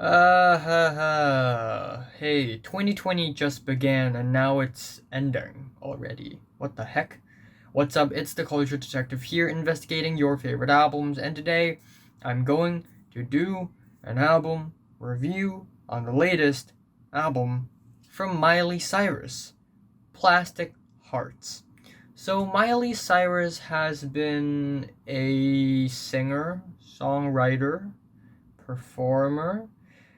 Hey, 2020 just began and now it's ending already. What the heck? What's up? It's the Culture Detective here investigating your favorite albums, and today I'm going to do an album review on the latest album from Miley Cyrus, Plastic Hearts. So, Miley Cyrus has been a singer, songwriter, performer,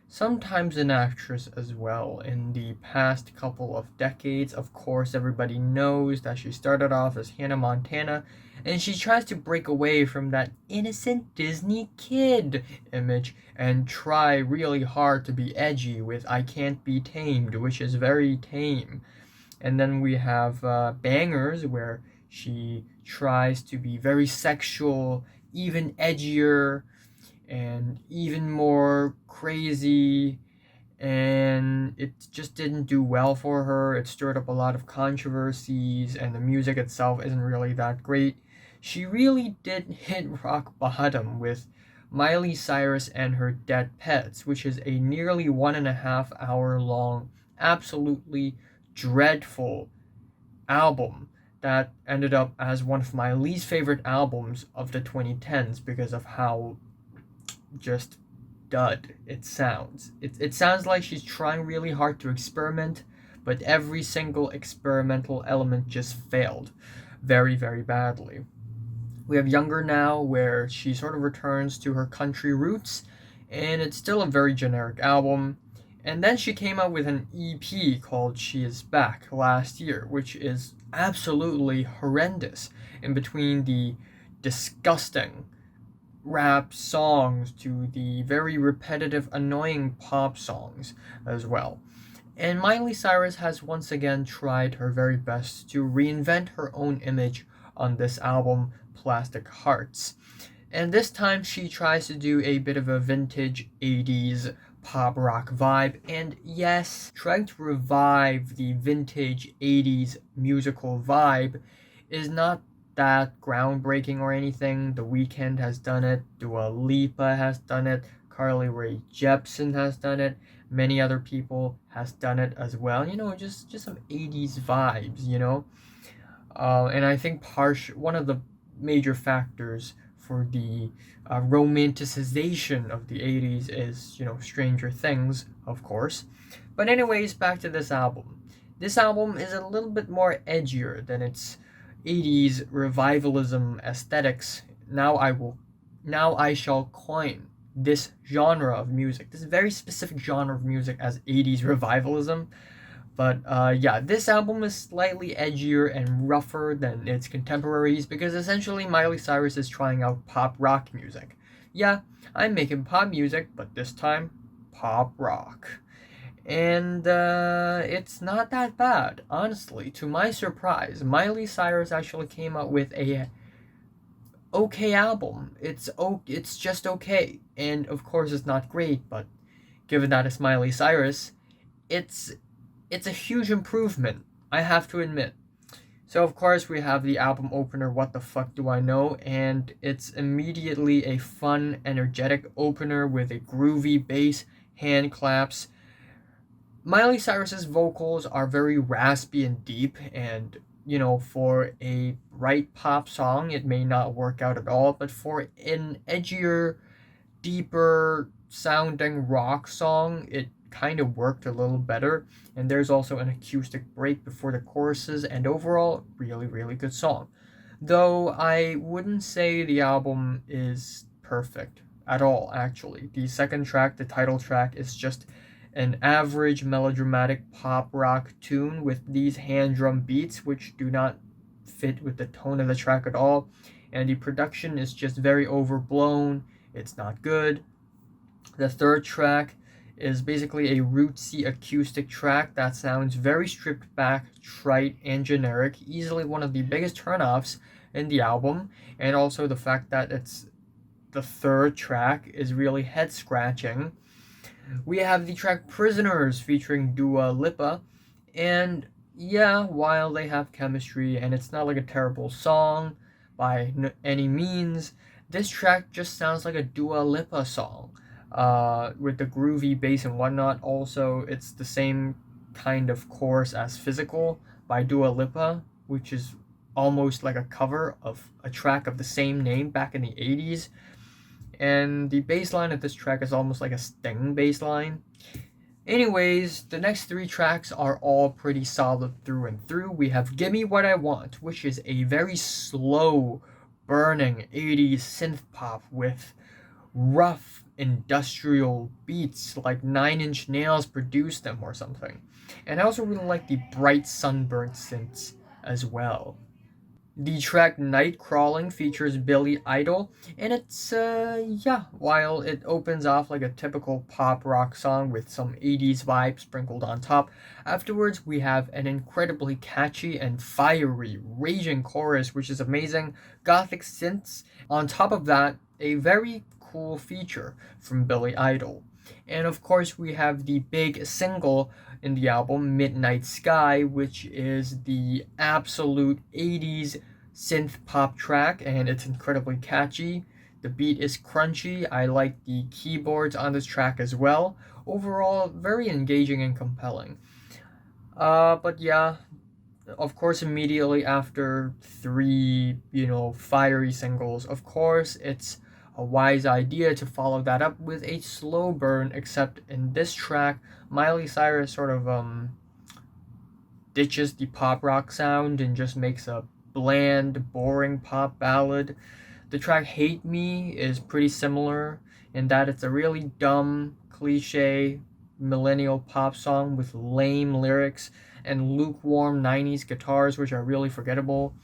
sometimes an actress as well in the past couple of decades. Of course, everybody knows that she started off as Hannah Montana, and she tries to break away from that innocent Disney kid image and try really hard to be edgy with I Can't Be Tamed, which is very tame. And then we have Bangers, where she tries to be very sexual, even edgier, and even more crazy, and it just didn't do well for her. It stirred up a lot of controversies, and the music itself isn't really that great. She really did hit rock bottom with Miley Cyrus and Her Dead Pets, which is a nearly 1.5 hour long, absolutely dreadful album that ended up as one of my least favorite albums of the 2010s because of how just dud it sounds. It sounds like she's trying really hard to experiment, but every single experimental element just failed very, very badly. We have Younger Now, where she sort of returns to her country roots, and it's still a very generic album. And then she came out with an EP called She Is Back last year, which is absolutely horrendous, in between the disgusting rap songs to the very repetitive, annoying pop songs as well. And Miley Cyrus has once again tried her very best to reinvent her own image on this album, Plastic Hearts. And this time she tries to do a bit of a vintage 80s pop rock vibe, and yes, trying to revive the vintage 80s musical vibe is not that groundbreaking or anything. The Weeknd has done it, Dua Lipa has done it, Carly Rae Jepsen has done it, many other people has done it as well. Just some 80s vibes, and I think one of the major factors for the romanticization of the 80s is, Stranger Things, of course. But anyways, back to this album. This album is a little bit more edgier than its 80s revivalism aesthetics. Now I shall coin this genre of music, this very specific genre of music, as 80s revivalism. But yeah, this album is slightly edgier and rougher than its contemporaries because essentially Miley Cyrus is trying out pop rock music. Yeah, I'm making pop music, but this time, pop rock. And it's not that bad, honestly. To my surprise, Miley Cyrus actually came out with a okay album. It's just okay, and of course it's not great, but given that it's Miley Cyrus, it's it's a huge improvement, I have to admit. So of course we have the album opener, What the Fuck Do I Know, and it's immediately a fun, energetic opener with a groovy bass, hand claps. Miley Cyrus's vocals are very raspy and deep, and for a bright pop song, it may not work out at all, but for an edgier, deeper sounding rock song, it kind of worked a little better. And there's also an acoustic break before the choruses, and overall, really, really good song. Though I wouldn't say the album is perfect at all, actually. The second track, the title track, is just an average melodramatic pop rock tune with these hand drum beats, which do not fit with the tone of the track at all. And the production is just very overblown. It's not good. The third track is basically a rootsy acoustic track that sounds very stripped back, trite, and generic, easily one of the biggest turnoffs in the album, and also the fact that the third track is really head scratching. We have the track Prisoners featuring Dua Lipa, and yeah, while they have chemistry and it's not like a terrible song by any means, this track just sounds like a Dua Lipa song. with the groovy bass and whatnot. Also, it's the same kind of chorus as Physical by Dua Lipa, which is almost like a cover of a track of the same name back in the 80s. And the bass line of this track is almost like a Sting bass line. Anyways, the next three tracks are all pretty solid through and through. We have Gimme What I Want, which is a very slow, burning 80s synth pop with rough industrial beats like Nine Inch Nails produced them or something. And I also really like the bright sunburnt synths as well. The track Night Crawling features Billy Idol, and it's, while it opens off like a typical pop rock song with some 80s vibe sprinkled on top, afterwards we have an incredibly catchy and fiery, raging chorus, which is amazing, gothic synths. On top of that, a very cool feature from Billy Idol. And of course, we have the big single in the album, Midnight Sky, which is the absolute 80s synth pop track, and it's incredibly catchy. The beat is crunchy. I like the keyboards on this track as well. Overall, very engaging and compelling. But yeah, of course, immediately after three, fiery singles, of course, it's a wise idea to follow that up with a slow burn, except in this track, Miley Cyrus sort of ditches the pop rock sound and just makes a bland, boring pop ballad. The track Hate Me is pretty similar in that it's a really dumb, cliche, millennial pop song with lame lyrics and lukewarm 90s guitars, which are really forgettable.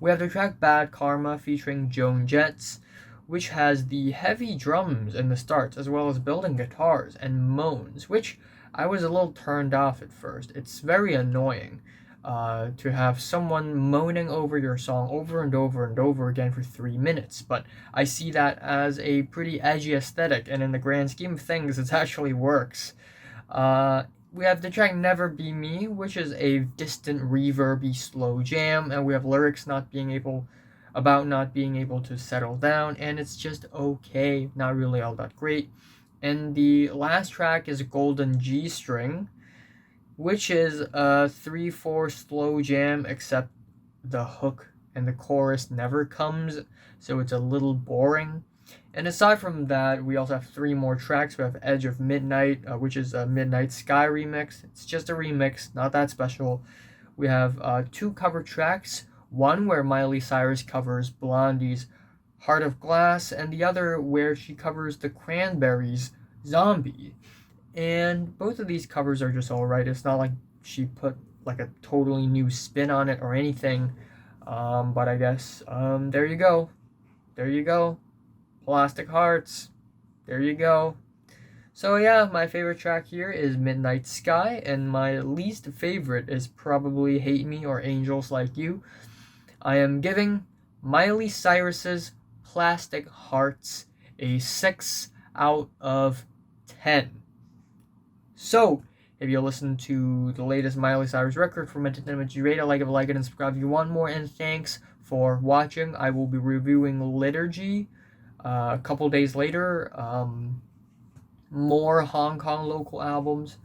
We have the track Bad Karma featuring Joan Jett, which has the heavy drums in the starts, as well as building guitars and moans, which I was a little turned off at first. It's very annoying to have someone moaning over your song over and over and over again for 3 minutes, but I see that as a pretty edgy aesthetic, and in the grand scheme of things, it actually works. We have the track Never Be Me, which is a distant, reverby, slow jam, and we have lyrics not being able to settle down, and it's just okay, not really all that great. And the last track is Golden G String, which is a 3/4 slow jam, except the hook and the chorus never comes, so it's a little boring. And aside from that, we also have three more tracks. We have Edge of Midnight, which is a Midnight Sky remix. It's just a remix, not that special. We have two cover tracks, one where Miley Cyrus covers Blondie's Heart of Glass, and the other where she covers the Cranberries' Zombie. And both of these covers are just alright. It's not like she put like a totally new spin on it or anything. But I guess, there you go. There you go. Plastic Hearts. There you go. So yeah, my favorite track here is Midnight Sky, and my least favorite is probably Hate Me or Angels Like You. I am giving Miley Cyrus's Plastic Hearts a 6 out of 10. So, if you listen to the latest Miley Cyrus record from Entertainment G-Rate, like it, and subscribe if you want more, and thanks for watching. I will be reviewing Liturgy a couple days later. More Hong Kong local albums.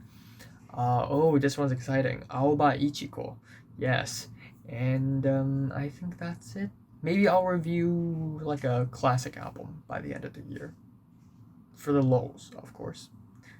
This one's exciting. Aoba Ichiko. Yes. And I think that's it. Maybe I'll review like a classic album by the end of the year. For the lulz, of course.